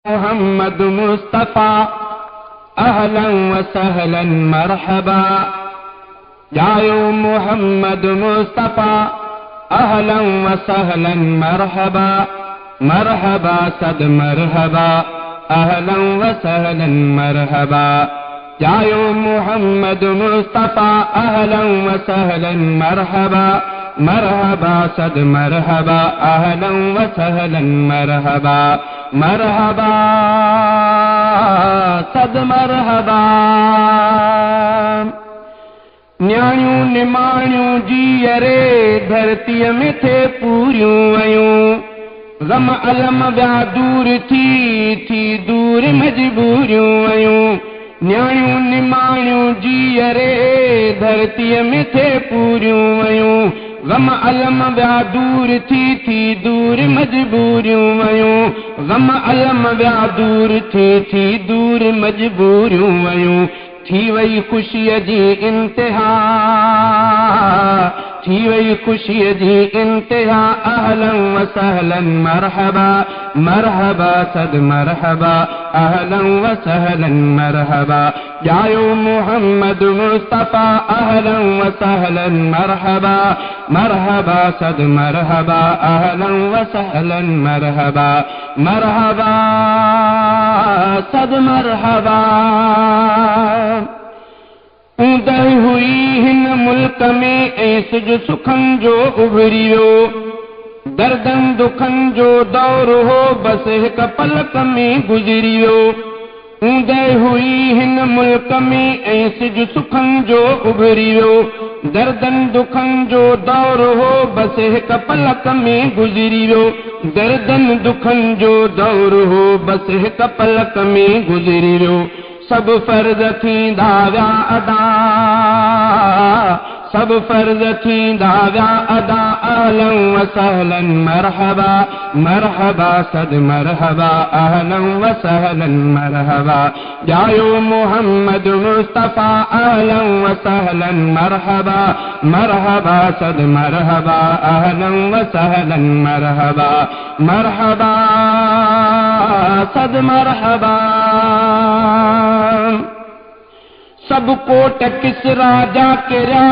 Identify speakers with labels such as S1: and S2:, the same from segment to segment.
S1: मोहम्मद मुस्तफ़ा अहलन व सहलन मरहबा। जायो मोहम्मद मुस्तफ़ा अहलन व सहलन मरहबा। मरहबा सद मरहबा अहलन व सहलन मरहबा। जायो मोहम्मद मुस्तफ़ा अहलन व सहलन मरहबा। मरहबा सद मरहबा अहलन व सहलन मरहबा। मरहबा सद मरहबा। न्याणियूं निमाणियूं जीअरे धरतीअ में थे पूरियूं वयूं। गम अलम विया दूर थी दूर मजबूरियूं वयूं। न्याणियूं निमाणियूं जीअरे धरतीअ में थे पूरियूं वयूं। गम अलम विया दूर थी दूर मजबूरियूं वयूं। गम अलम विया दूर थी दूर मजबूरियूं वयूं। थी वई ख़ुशीअ जी इंतिहा, थी वई ख़ुशीअ जी इंतिहा। अहलन व सहलन मरहबा। मरहबा सद मरहबा अहलन व सहलन मरहबा। जायो मोहम्मद मुस्तफ़ा अहलन व सहलन मरहबा। मरहबा सद मरहबा अहलन व सहलन मरहबा। मरहबा सद मरहबा। ऊंदहि हुई हिन मुल्क में ऐं सिज सुखन जो उभरी वियो। दर्दन दुखन जो दौर हो बस हिक पलक में गुज़री वियो। ऊंदहि हुई हिन मुल्क में ऐं सिज सुखन जो उभरी वियो। दर्दन दुखन जो दौर हो बस हिक पलक में गुज़री वियो। दर्दन दुखन जो दौर हो बस हिक पलक में गुज़री वियो। सब फर्ज थींदा विया अदा, सब फर्ज थींदा विया अदा। अहलन व सहलन मरहबा। मरहबा सद मरहबा अहलन व सहलन मरहबा। जायो मोहम्मद मुस्तफ़ा अहलन व सहलन मरहबा। मरहबा सद मरहबा अहलन व सहलन मरहबा। मरहबा सद मरहबा। सब कोट किस राजा किरिया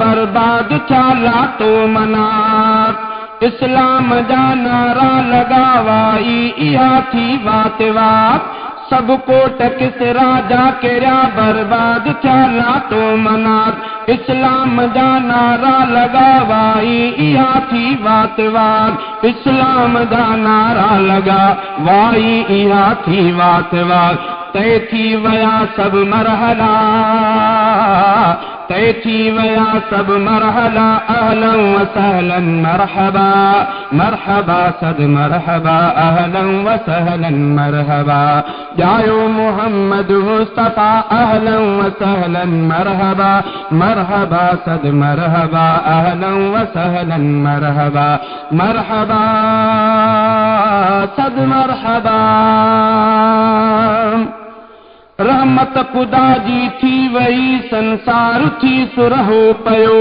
S1: बर्बाद थिया लातो मनात। इस्लाम जा नारा लगावाई इहा थी वात वात। सब कोट किस राजा किरिया बर्बाद थिया लातो मनात। इस्लाम जा नारा लगावाई इहा थी वात वात। इस्लाम जा नारा लगावाई इहा थी वात वात। तय थी वया सब मरहला, तय थी वया सब मरहला। अहलन व सहलन मरहबा। मरहबा सद मरहबा अहलन व सहलन मरहबा। जायो मोहम्मद मुस्तफ़ा अहलन व सहलन मरहबा। मरहबा सद मरहबा अहलन व सहलन मरहबा। मरहबा सद मरहबा। रहमत खुदा जी थी वई संसार थी सुरहो पयो।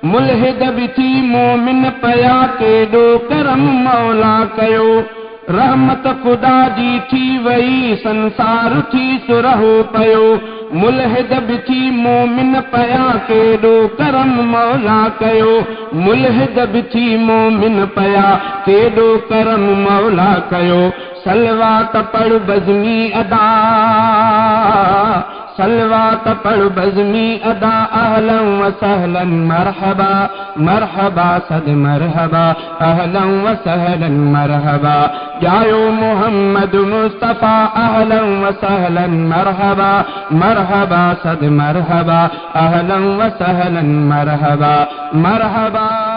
S1: मुल्हिद बि थी मोमिन पया केॾो करम मौला कयो। रहमत खुदा जी थी वई संसार थी सुरहो पयो। मुल्हिद बि थी मोमिन पया केॾो करम मौला कयो। मुल्हिद बि थी मोमिन पया केॾो करम मौला कयो। सलवात पढ़ बज़मी अदा, सलवात पढ़ बज़मी अदा। अहलन व सहलन मरहबा। मरहबा सद मरहबा अहलन व सहलन मरहबा। जायो मोहम्मद मुस्तफ़ा अहलन व सहलन मरहबा। मरहबा सद मरहबा अहलन व सहलन मरहबा। मरहबा।